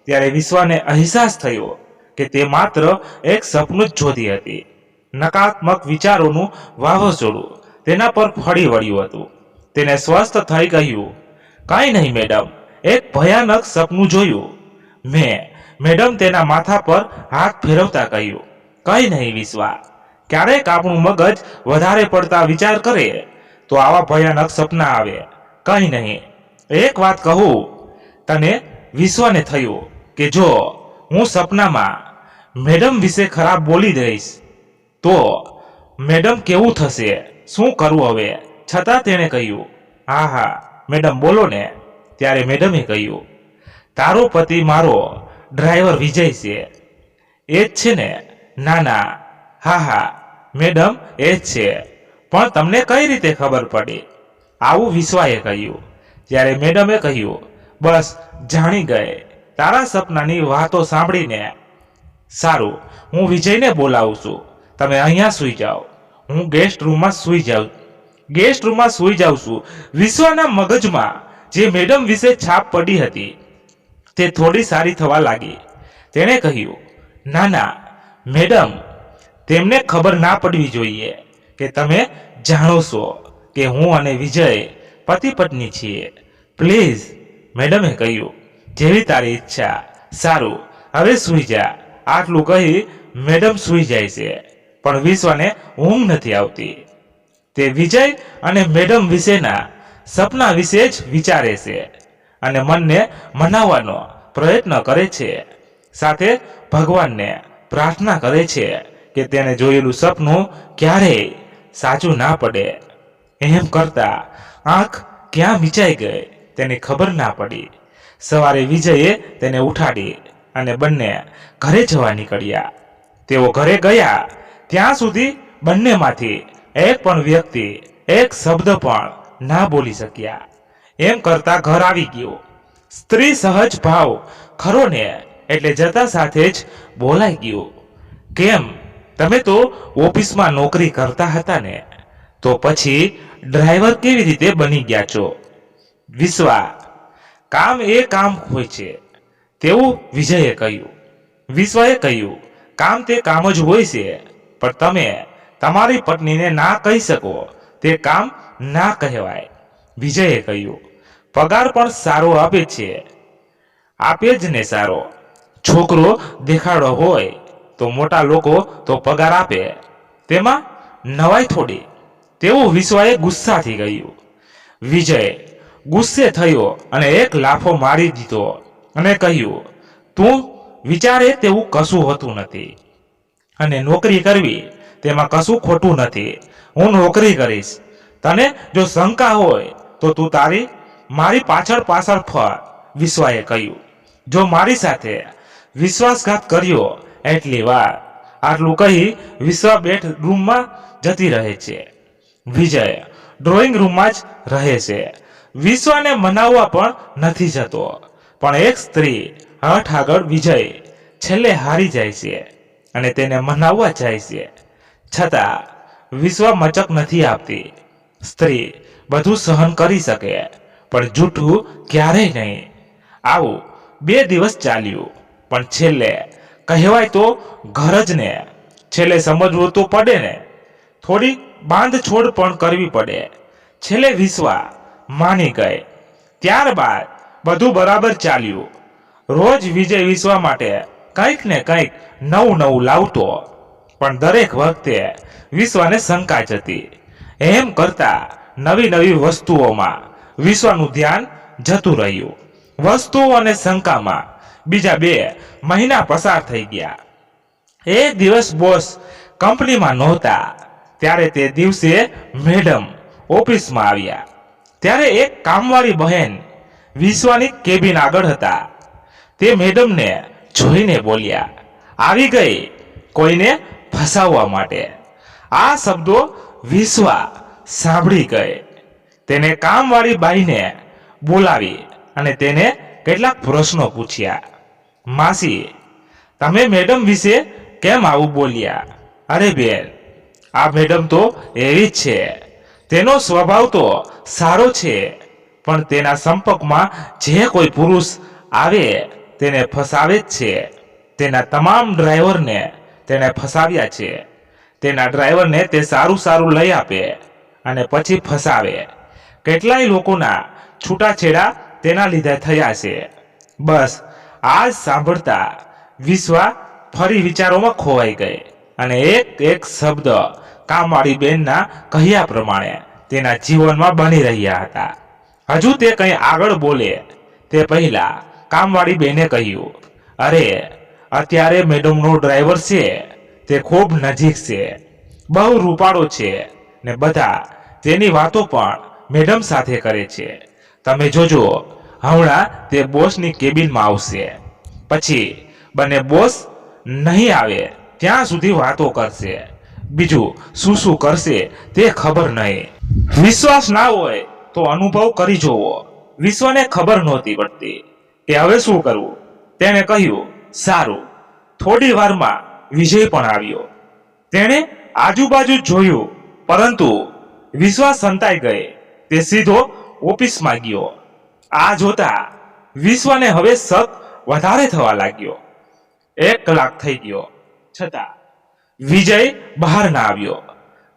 ત્યારે વિશ્વાને અહેસાસ થયો કે તે માત્ર એક સપનું જ જોતી હતી. નકારાત્મક વિચારોનું વાવાઝોડું તેના પર ફરી વળ્યું હતું. તેને સ્વસ્થ થઈ કહ્યું, કાંઈ નહીં મેડમ, એક ભયાનક સપનું જોયું મેં. મેડમ તેના માથા પર હાથ ફેરવતા કહ્યું, કંઈ નહીં વિશ્વા, ક્યારેક આપણું મગજ વધારે પડતા વિચાર કરે તો આવા ભયાનક સપના આવે. કંઈ નહીં. એક વાત કહું તને? વિશ્વાને થયું કે જો હું સપનામાં મેડમ વિશે ખરાબ બોલી દઈશ તો મેડમ કેવું થશે? શું કરવું હવે? છતાં તેણે કહ્યું, હા હા મેડમ બોલો ને. ત્યારે મેડમે કહ્યું, તારો પતિ મારો ડ્રાઈવર વિજય છે. એ જ છે ને? ના ના, હા હા મેડમ એ જ છે. પણ તમને કઈ રીતે ખબર પડી? આવું વિશ્વાએ કહ્યું. ત્યારે મેડમે કહ્યું, બસ જાણી ગયે તારા સપનાની વાતો સાંભળીને. સારું, હું વિજયને બોલાવું છું. તમે અહીંયા સૂઈ જાઓ. હું ગેસ્ટ રૂમમાં સૂઈ જાઉં છું. વિશ્વાના મગજમાં જે મેડમ વિશે છાપ પડી હતી તે થોડી સારી થવા લાગી. તેણે કહ્યું, ના ના મેડમ, તેમને ખબર ના પડવી જોઈએ કે તમે જાણો છો કે હું અને વિજય પતિ પત્ની છીએ. પ્લીઝ. મેડમે કહ્યું, જેવી તારી ઈચ્છા. સારું, હવે સૂઈ જા. આટલું કહી મેડમ સૂઈ જાય છે. પણ વિશ્વાને ઊંઘ નથી આવતી. તે વિજય અને મેડમ વિશેના સપના વિશે જ વિચારે છે અને મનને મનાવવાનો પ્રયત્ન કરે છે. સાથે ભગવાનને પ્રાર્થના કરે છે કે તેને જોયેલું સપનું ક્યારેય સાચું ના પડે. એમ કરતા આંખ ક્યાં મીચાઈ ગઈ તેની ખબર ના પડી. સવારે વિજયે તેને ઉઠાડી અને બંને ઘરે જવા નીકળ્યા. તેઓ ઘરે ગયા ત્યાં સુધી બંનેમાંથી એક પણ વ્યક્તિ એક શબ્દ પણ ના બોલી શક્યા. એમ કરતા ઘર આવી ગયું. સ્ત્રી સહજ ભાવ ખરો ને એટલે જતા સાથે જ બોલાઈ ગયું, કેમ તમે તો ઓફિસમાં નોકરી કરતા હતા ને, તો પછી ડ્રાઈવર કેવી રીતે બની ગયા છો? વિશ્વા, કામ એ કામ હોય છે તેવું વિજયે કહ્યું. વિશ્વાએ કહ્યું, કામ તે કામ જ હોય છે, પણ તમે તમારી પત્નીને ના કહી શકો તે કામ ના કહેવાય. વિજયે કહ્યું, પગાર પણ સારો આપે છે. આપે જ ને સારો. છોકરો દેખાડો હોય તો મોટા લોકો તો પગાર આપે, તેમાં નવાઈ થોડી. તેવું વિશ્વાએ ગુસ્સાથી કહ્યું. વિજય ગુસ્સે થયો અને એક લાફો મારી દીધો અને કહ્યું, તું વિચારે તેવું કશું હોતું નથી અને નોકરી કરવી તેમાં કશું ખોટું નથી. હું નોકરી કરીશ. તને જો શંકા હોય તો તું મારી પાછળ પાછળ ફર. વિશ્વાએ કહ્યું, જો મારી સાથે વિશ્વાસઘાત કર્યો એટલી વાર. આટલું કહી વિશ્વા બેડરૂમમાં જતી રહે છે. વિજય ડ્રોઈંગ રૂમમાં જ રહે છે. વિશ્વાને મનાવવા પણ નથી જતો, પણ એક સ્ત્રી હઠ આગળ વિજય છેલ્લે હારી જાય છે અને તેને મનાવવા જાય છે. છતાં વિશ્વા મચક નથી આપતી. સ્ત્રી બધું સહન કરી શકે પણ જૂઠું ક્યારેય નહીં. આવું 2 દિવસ ચાલ્યું, પણ છેલ્લે કહેવાય તો ઘર જ ને. છેલ્લે સમજવું તો પડે ને, થોડી બાંધછોડ પણ કરવી પડે. છેલ્લે વિશ્વા માની ગઈ. ત્યારબાદ બધું બરાબર ચાલ્યું. રોજ વિજય વિશ્વા માટે કંઈક ને કંઈક નવું નવું લાવતો, પણ દરેક વખતે વિશ્વાને શંકા જ હતી. એમ કરતા નવી નવી વસ્તુઓમાં વિશ્વાનું ધ્યાન જતું રહ્યું. વસ્તુઓ અને શંકામાં બીજા 2 મહિના પસાર થઈ ગયા. એક દિવસ બોસ કંપનીમાં નહોતા, ત્યારે તે દિવસે મેડમ ઓફિસમાં આવ્યા. ત્યારે એક કામવાળી બહેન વિશ્વાની કેબિન આગળ હતા. તે મેડમને જોઈને બોલ્યા, આવી ગઈ કોઈને ફસાવવા માટે. આ શબ્દો વિશ્વા સાંભળી ગઈ. તેને કામવાળી બાઈને બોલાવી અને તેને કેટલાક પ્રશ્નો પૂછ્યા. માસી, તમે મેડમ વિશે કેમ આવું બોલ્યા? અરે બેન, આ મેડમ તો એવી જ છે. તેનો સ્વભાવ તો સારો છે, પણ તેના સંપર્કમાં જે કોઈ પુરુષ આવે તેને ફસાવે જ છે. તેના તમામ ડ્રાઈવરને તેને ફસાવ્યા છે. તેના ડ્રાઈવરને તે સારું સારું લઈ આપે અને પછી ફસાવે. કેટલાય લોકોના છૂટાછેડા તેના લીધે થયા છે. બસ આ જ સાંભળતા વિશ્વા ફરી વિચારોમાં ખોવાઈ ગઈ અને એક એક શબ્દ કામવાળી બેનના કહ્યા પ્રમાણે તેના જીવનમાં બની રહ્યા હતા. હજુ તે કંઈ આગળ બોલે તે પહેલા કામવાળી બેને કહ્યું, અરે અત્યારે મેડમનો ડ્રાઈવર છે તે ખૂબ નજીક છે, બહુ રૂપાળો છે ને બધા તેની વાતો પણ મેડમ સાથે કરે છે. તમે જોજો, હમણાં તે બોસની કેબિનમાં આવશે, પછી બંને બોસ નહીં આવે ત્યાં સુધી વાતો કરશે. બીજું શું શું કરશે તે ખબર નહીં. વિશ્વાસ ના હોય તો અનુભવ કરી જોવો. વિશ્વાને ખબર નહોતી પડતી કે હવે શું કરવું. તેણે કહ્યું, સારું. થોડી વારમાં વિજય પણ આવ્યો. તેણે આજુબાજુ જોયું, પરંતુ વિશ્વા સંતાઈ ગઈ. તે સીધો ઓફિસમાં ગયો. આ જોતા વિશ્વાને હવે શક વધારે થવા લાગ્યો. 1 કલાક થઈ ગયો, છતાં વિજય બહાર ના આવ્યો.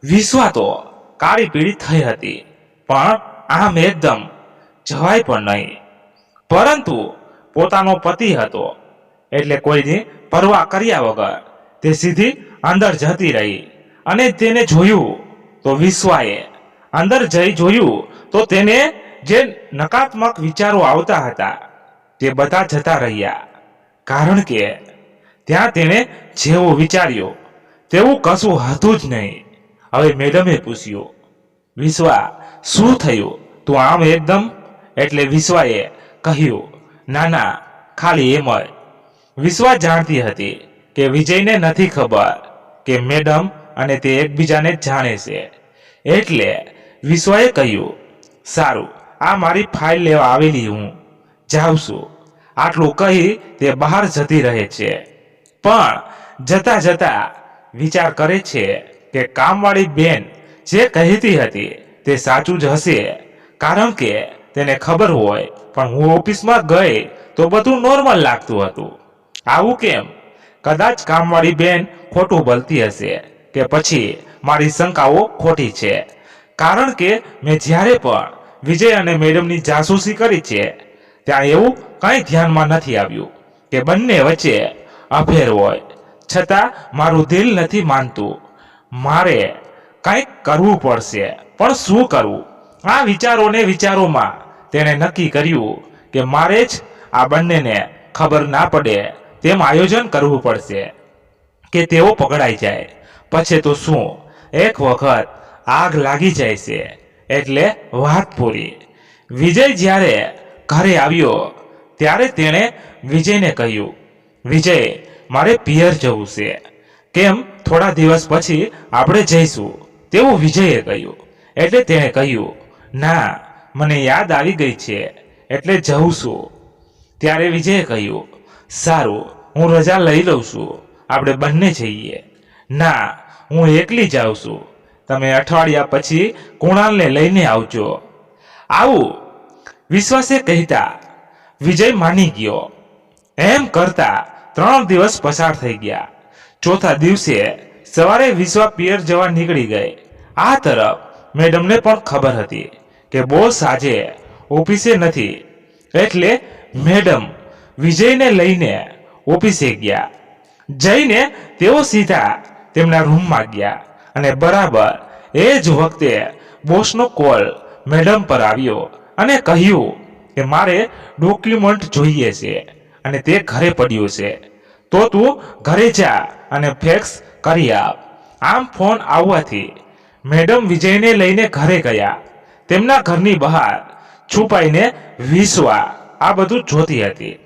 વિશ્વા તો કાળી પીળી થઈ હતી, પણ આમ એકદમ જવાય પણ નહીં. પરંતુ પોતાનો પતિ હતો એટલે કોઈની પરવા કર્યા વગર તે સીધી અંદર જતી રહી અને તેને જોયું તો વિશ્વાએ અંદર જઈ જોયું તો તેને જે નકારાત્મક વિચારો આવતા હતા તે બધા જતા રહ્યા, કારણ કે ત્યાં તેણે જેવું વિચાર્યું તેવું કશું હતું જ નહીં. હવે મેડમે પૂછ્યું, વિશ્વા શું થયું, તું આમ એકદમ? એટલે વિશ્વાએ કહ્યું, ના ના, ખાલી એમ જ. વિશ્વા જાણતી હતી કે વિજયને નથી ખબર કે મેડમ અને તે એકબીજાને જાણે છે. એટલે વિશ્વાએ કહ્યું, સારું, આ મારી ફાઇલ લેવા આવેલી, હું જાઉં છું. આટલું કહી તે બહાર જતી રહે છે, પણ જતા જતા વિચાર કરે છે કે કામવાળી બેન જે કહેતી હતી તે સાચું જ હશે, કારણ કે તેને ખબર હોય પણ હું ઓફિસમાં ગઈ તો બધું નોર્મલ લાગતું હતું. આવું કેમ? કદાચ કામવાળી બેન ખોટું બોલતી હશે કે પછી મારી શંકાઓ ખોટી છે, કારણ કે મેં જ્યારે પણ વિજય અને મેડમની જાસૂસી કરી છે ત્યાં એવું કંઈ ધ્યાનમાં નથી આવ્યું કે બંને વચ્ચે અફેર હોય. છતાં મારું દિલ નથી માનતું. મારે કંઈક કરવું પડશે, પણ શું કરવું? આ વિચારોમાં તેણે નક્કી કર્યું કે મારે જ આ બંનેને ખબર ના પડે તેમ આયોજન કરવું પડશે કે તેઓ પકડાઈ જાય. પછી તો શું, એક વખત આગ લાગી જાય છે એટલે વાત પૂરી. વિજય જ્યારે ઘરે આવ્યો ત્યારે તેણે વિજયને કહ્યું, વિજય, મારે પિયર જવું છે. કેમ? થોડા દિવસ પછી આપણે જઈશું, તેવું વિજયે કહ્યું. એટલે તેણે કહ્યું, ના, મને યાદ આવી ગઈ છે એટલે જઉં છું. ત્યારે વિજયે કહ્યું, સારું, હું રજા લઈ લઉં છું, આપણે બંને જઈએ. ના, હું એકલી જાઉં છું, તમે અઠવાડિયા પછી કુણાલને લઈને આવજો. આવું વિશ્વાસે કહેતા વિજય માની ગયો. એમ કરતા 3 દિવસ પસાર થઈ ગયા. ચોથા દિવસે સવારે વિશ્વા પિયર જવા નીકળી ગઈ. આ તરફ મેડમને પણ ખબર હતી કે બોસ આજે ઓફિસે નથી, એટલે મેડમ વિજયને લઈને ઓફિસે ગયા. જઈને તેઓ સીધા તેમના રૂમમાં ગયા અને બરાબર એ જ વખતે બોસનો કોલ મેડમ પર આવ્યો અને કહ્યું કે મારે ડોક્યુમેન્ટ જોઈએ છે અને તે ઘરે પડ્યું છે, તો તું ઘરે જા અને ફેક્સ કરી આપ. આમ ફોન આવવાથી મેડમ વિજયને લઈને ઘરે ગયા. તેમના ઘરની બહાર છુપાઈને વિશ્વા આ બધું જોતી હતી.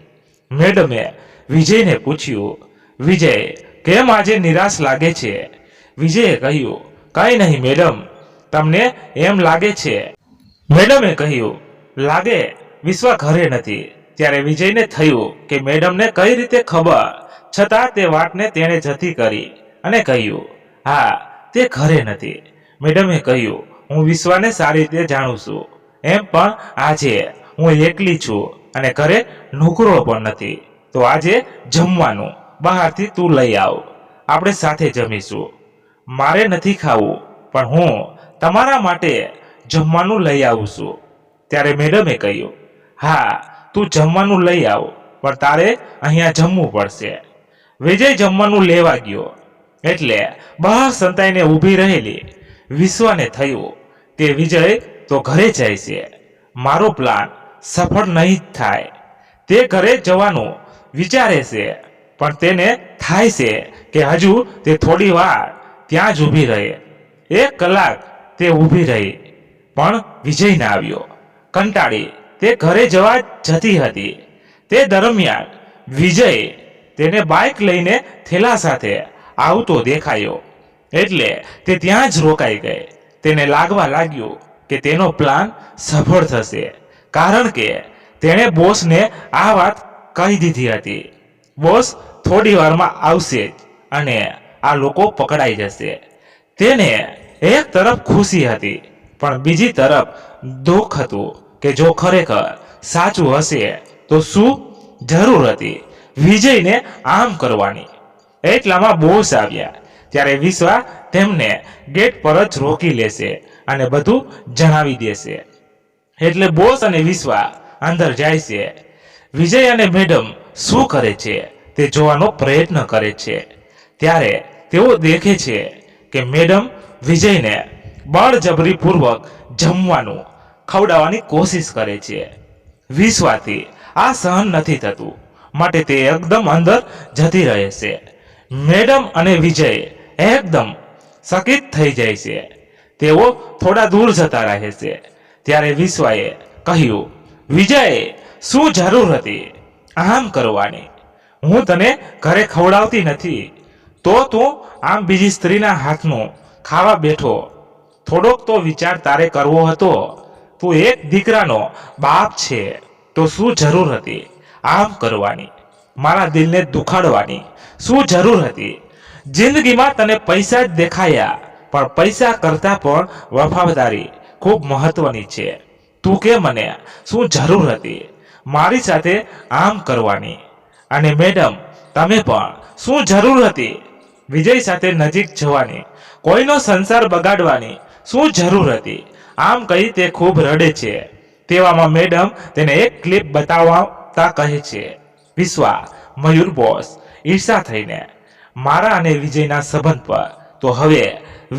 મેડમે વિજયને પૂછ્યું, વિજય, કેમ આજે નિરાશ લાગે છે? વિજયે કહ્યું, કંઈ નહીં મેડમ, તમને એમ લાગે છે? મેડમે કહ્યું, લાગે વિશ્વા ઘરે નથી. ત્યારે વિજયને થયું કે મેડમને કઈ રીતે ખબર, છતાં તે વાતને તેણે જતી કરી અને કહ્યું, હા, તે ઘરે નથી. મેડમે કહ્યું, હું વિશ્વાને સારી રીતે જાણું છું, એમ પણ આજે હું એકલી છું અને ઘરે નોકરો પણ નથી, તો આજે જમવાનું બહારથી તું લઈ આવ, આપણે સાથે જમીશું. મારે નથી ખાવું, પણ હું તમારા માટે જમવાનું લઈ આવું છું. ત્યારે મેડમે કહ્યું, હા, તું જમવાનું લઈ આવ, પણ તારે અહીંયા જમવું પડશે. વિજય જમવાનું લેવા ગયો એટલે બહાર સંતાઈને ઊભી રહેલી વિશ્વાને થયું કે વિજય તો ઘરે જાય છે, મારો પ્લાન સફળ નહીં થાય. તે ઘરે જવાનું વિચારે છે, પણ તેને થાય છે કે હજુ તે થોડી વાર ત્યાં જ ઊભી રહે. 1 કલાક તે ઊભી રહી, પણ વિજય ના આવ્યો. કંટાળી તે ઘરે જવા જતી હતી. તે દરમિયાન વિજય તેને બાઇક લઈને થેલા સાથે આવતો દેખાયો, એટલે તે ત્યાં જ રોકાઈ ગઈ. તેને લાગવા લાગ્યું કે તેનો પ્લાન સફળ થશે, કારણ કે તેણે બોસને આ વાત કહી દીધી હતી. બોસ થોડી વારમાં આવશે જ અને આ લોકો પકડાઈ જશે. તેને એક તરફ ખુશી હતી, પણ બીજી તરફ દુઃખ હતું કે જો ખરેખર સાચું હશે તો શું જરૂર હતી વિજયને આમ કરવાની. એટલામાં બોસ આવ્યા. ત્યારે વિશ્વા તેમને ગેટ પર જ રોકી લેશે અને બધું જણાવી દેશે. એટલે બોસ અને વિશ્વા અંદર જાય છે. વિજય અને મેડમ શું કરે છે તે જોવાનો પ્રયત્ન કરે છે. ત્યારે તેઓ દેખે છે કે મેડમ વિજયને બળજબરીપૂર્વક જમવાનું ખવડાવવાની કોશિશ કરે છે. વિશ્વાથી આ સહન નથી થતું માટે તે એકદમ અંદર જતી રહે છે. મેડમ અને વિજય એકદમ ચકિત થઈ જાય છે. તેઓ થોડા દૂર જતા રહે છે. ત્યારે વિશ્વાએ કહ્યું, વિજય, શું જરૂર હતી આમ કરવાની? હું તને ઘરે ખવડાવતી નથી તો તું આમ બીજી સ્ત્રીના હાથનું ખાવા બેઠો. થોડોક તો વિચાર તારે કરવો હતો. તું એક દીકરાનો બાપ છે તો શું જરૂર હતી આમ કરવાની? મારા દિલને દુખાડવાની શું જરૂર હતી? જિંદગીમાં તને પૈસા જ દેખાયા, પણ પૈસા કરતાં પણ વફાદારી ખૂબ મહત્વની છે. તું કે મને શું જરૂર હતી મારી સાથે આમ કરવાની? અને મેડમ, તમે પણ શું જરૂર હતી વિજય સાથે નજીક જવાની, કોઈનો સંસાર બગાડવાની શું જરૂર હતી? આમ કહી તે ખૂબ રડે છે. તેવામાં મેડમ તેને એક ક્લિપ બતાવતા કહે છે, વિશ્વા, મયુર બોસ ઈર્ષા થઈને મારા અને વિજયના સંબંધ પર. તો હવે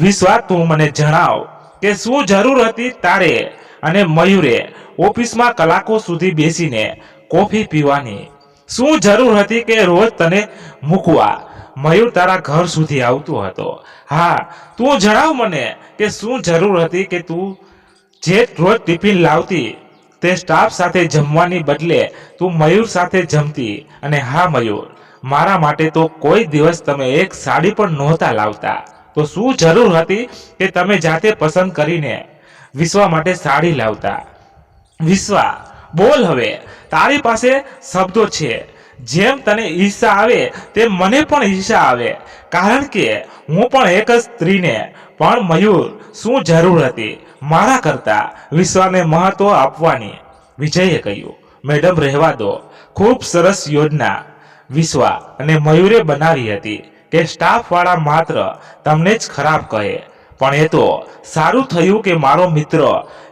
વિશ્વા, તું મને જણાવ કે શું જરૂર હતી તારે અને મયુરે ઓફિસમાં કલાકો સુધી બેસીને કોફી પીવાની? શું જરૂર હતી કે રોજ તને મૂકવા મયુર તારા ઘર સુધી આવતો હતો? હા, તું જણાવ મને કે શું જરૂર હતી કે તું જે રોજ ટિફિન લાવતી તે સ્ટાફ સાથે જમવાની બદલે તું મયુર સાથે જમતી? અને હા મયુર, મારા માટે તો કોઈ દિવસ તમે એક સાડી પણ નહોતા લાવતા. તો શું જરૂર હતી કે તમે જાતે પસંદ કરીને વિશ્વા માટે સાડી લાવતા? વિશ્વા, બોલ હવે, તારી પાસે શબ્દો છે. જેમ તને ઈર્ષા આવે તેમ મને પણ ઈર્ષા આવે, કારણ કે હું પણ એક જ સ્ત્રીને. પણ મયુર, શું જરૂર હતી મારા કરતા વિશ્વાને મહત્વ આપવાની? વિજયે કહ્યું, મેડમ રહેવા દો. ખૂબ સરસ યોજના વિશ્વા અને મયુરે બનાવી હતી કે સ્ટાફ વાળા માત્ર તમને જ ખરાબ કહે. પણ એ તો સારું થયું કે મારો મિત્ર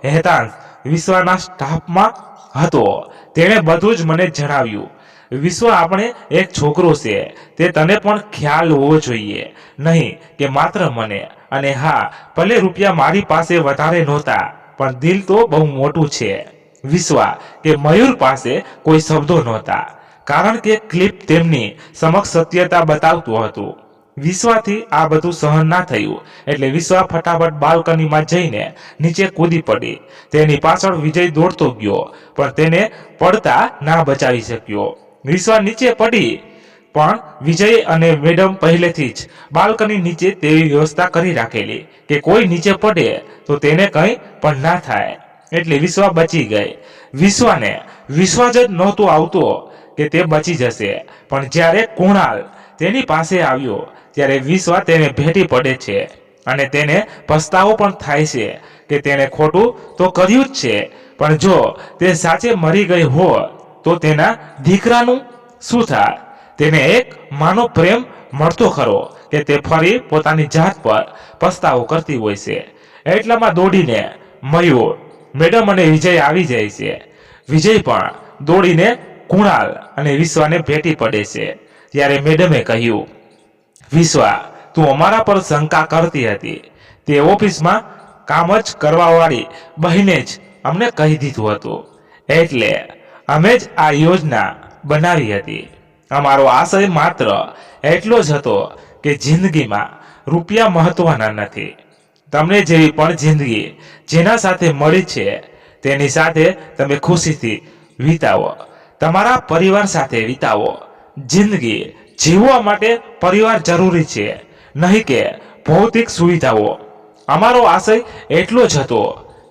હેતાંશ વિશ્વાના સ્ટાફમાં હતો. તેણે બધું જ મને જણાવ્યું. વિશ્વ, આપણે એક છોકરો છે તે તને પણ ખ્યાલ હોવો જોઈએ, નહીં કે માત્ર મને. અને હા, ભલે રૂપિયા મારી પાસે વધારે નહોતા, પણ દિલ તો બહુ મોટું છે. વિશ્વા, કે મયુર પાસે કોઈ શબ્દો નહોતા, કારણ કે ક્લિપ તેમની સમક્ષ સત્યતા બતાવતું હતું. વિશ્વાથી આ બધું સહન ના થયું એટલે વિશ્વા ફટાફટ બાલ્કનીમાં જઈને નીચે કૂદી પડી. તેની પાછળ વિજય દોડતો ગયો, પણ તેને પડતા ના બચાવી શક્યો. વિશ્વા નીચે પડી, પણ વિજય અને મેડમ પહેલેથી જ બાલ્કની નીચે તેવી વ્યવસ્થા કરી રાખેલી કે કોઈ નીચે પડે તો તેને કંઈ પણ ના થાય. એટલે વિશ્વા બચી ગઈ. વિશ્વાને વિશ્વાસ જ નહોતો આવતો કે તે બચી જશે. પણ જ્યારે કુણાલ તેની પાસે આવ્યો ત્યારે વિશ્વા તેને ભેટી પડે છે અને તેને પસ્તાવો પણ થાય છે કે તેણે ખોટું તો કર્યું જ છે, પણ જો તે સાચે મરી ગઈ હોય તો તેના દીકરાનું શું થાય? તેને એક માનો પ્રેમ મળતો ખરો કે તે ફરી પોતાની જાત પર પસ્તાવો કરતી હોય છે. એટલામાં દોડીને મયુર, મેડમ અને વિજય આવી જાય છે. વિજય પણ દોડીને કુણાલ અને વિશ્વાને ભેટી પડે છે. ત્યારે મેડમે કહ્યું, વિશ્વા, તું અમારા પર શંકા કરતી હતી. તે ઓફિસમાં કામ જ કરવાવાળી બહેને જ અમને કહી દીધું હતું, એટલે અમે જ આ યોજના બનાવી હતી. અમારો આશય માત્ર એટલો જ હતો કે જિંદગીમાં રૂપિયા મહત્વના નથી. તમને જેવી પણ જિંદગી જેના સાથે મળી છે તેની સાથે તમે ખુશીથી વિતાવો, તમારા પરિવાર સાથે વિતાવો. જિંદગી જીવવા માટે પરિવાર જરૂરી છે, નહીં કે ભૌતિક સુવિધાઓ. અમારો આશય એટલો જ હતો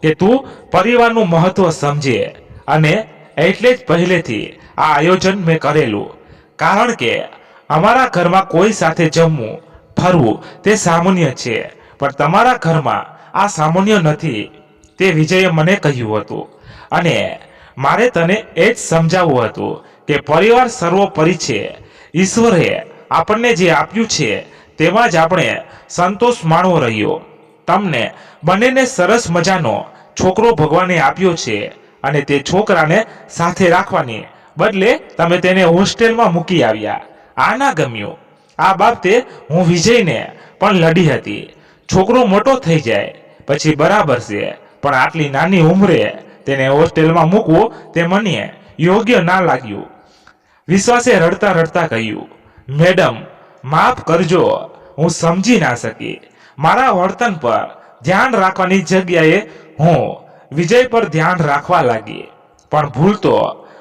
કે તું પરિવારનું મહત્વ સમજે, અને એટલે જ પહેલેથી આ આયોજન મેં કરેલું. કારણ કે અમારા ઘરમાં કોઈ સાથે જમવું ફરવું તે સામાન્ય છે, પણ તમારા ઘરમાં આ સામાન્ય નથી. તે વિજયે મને કહ્યું હતું, અને મારે તને એ જ સમજાવવું હતું કે પરિવાર સર્વોપરી છે. ઈશ્વરે આપણને જે આપ્યું છે તેમાં જ આપણે સંતોષ માણવો રહ્યો. તમને બંનેને સરસ મજાનો છોકરો ભગવાને આપ્યો છે, અને તે છોકરાને સાથે રાખવાની બદલે તમે તેને હોસ્ટેલમાં મૂકી આવ્યા. આ ના ગમ્યું. આ બાબતે હું વિજયને પણ લડી હતી. છોકરો મોટો થઈ જાય પછી બરાબર છે, પણ આટલી નાની ઉંમરે તેને હોસ્ટેલમાં મૂકવો તે મને યોગ્ય ના લાગ્યું. વિશ્વાસે રડતા રડતા કહ્યું, મેડમ માફ કરજો, હું સમજી ના શકી. મારા વર્તન પર ધ્યાન રાખવાની જગ્યાએ હું વિજય પર ધ્યાન રાખવા લાગી. પણ ભૂલ તો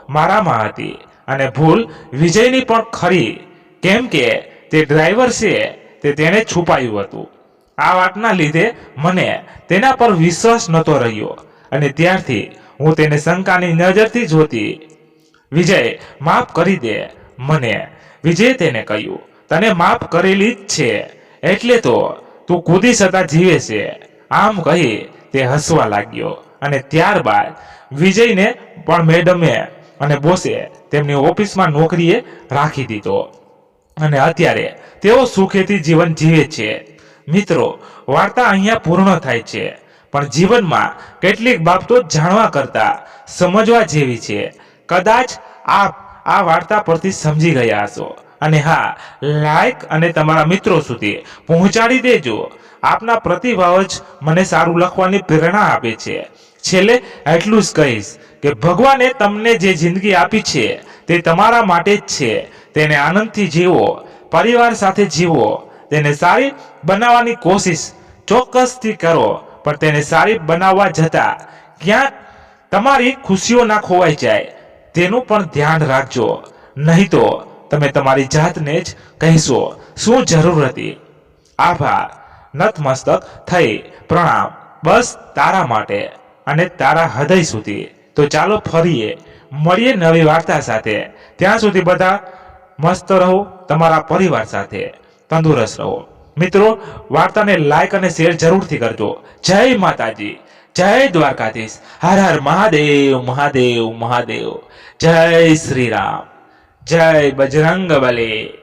મારામાં હતી અને ભૂલ વિજયની પણ ખરી, કેમ કે તે ડ્રાઈવર છે તે તેણે છુપાયું હતું. આ વાતના લીધે મને તેના પર વિશ્વાસ નહોતો રહ્યો અને ત્યારથી હું તેને શંકાની નજરથી જોતી. વિજય માફ કરી દે મને. વિજય તેને કહ્યું, તને માફ કરેલી જ છે એટલે તો તું કૂદી સતા જીવે છે. આમ કહી તે હસવા લાગ્યો અને ત્યારબાદ વિજયને પણ મેડમે અને બોસે તેમની ઓફિસમાં નોકરીએ રાખી દીધો અને અત્યારે તેઓ સુખેથી જીવન જીવે છે. મિત્રો, વાર્તા અહીંયા પૂર્ણ થાય છે, પણ જીવનમાં કેટલીક બાબતો જાણવા કરતા સમજવા જેવી છે. કદાચ આપ આ વાર્તા પરથી સમજી ગયા હશો અને હા, લાઈક અને તમારા મિત્રો સુધી પહોંચાડી દેજો. આપના પ્રતિભાવ જ મને સારું લખવાની પ્રેરણા આપે છે. છેલ્લે એટલું જ કહીશ કે ભગવાને તમને જે જિંદગી આપી છે તે તમારા માટે જ છે. તેને આનંદથી જીવો, પરિવાર સાથે જીવો. તેને સારી બનાવવાની કોશિશ ચોક્કસથી કરો, પણ તેને સારી બનાવવા જતાં ક્યાંક તમારી ખુશીઓ ના ખોવાઈ જાય તેનું પણ ધ્યાન રાખજો. નહીં તો તમે તમારી જાતને જ કહેશો, શું જરૂર હતી. આભાર. નતમસ્તક થઈ પ્રણામ. બસ તારા માટે અને તારા હૃદય સુધી. તો ચાલો ફરીએ મળીએ નવી વાર્તા સાથે. ત્યાં સુધી બધા મસ્ત રહો, તમારા પરિવાર સાથે તંદુરસ્ત રહો. મિત્રો, વાર્તાને લાઈક અને શેર જરૂરથી કરજો. જય માતાજી, જય દ્વારકાધીશ. હર હર મહાદેવ મહાદેવ મહાદેવ. જય શ્રી રામ, જય બજરંગ બલી.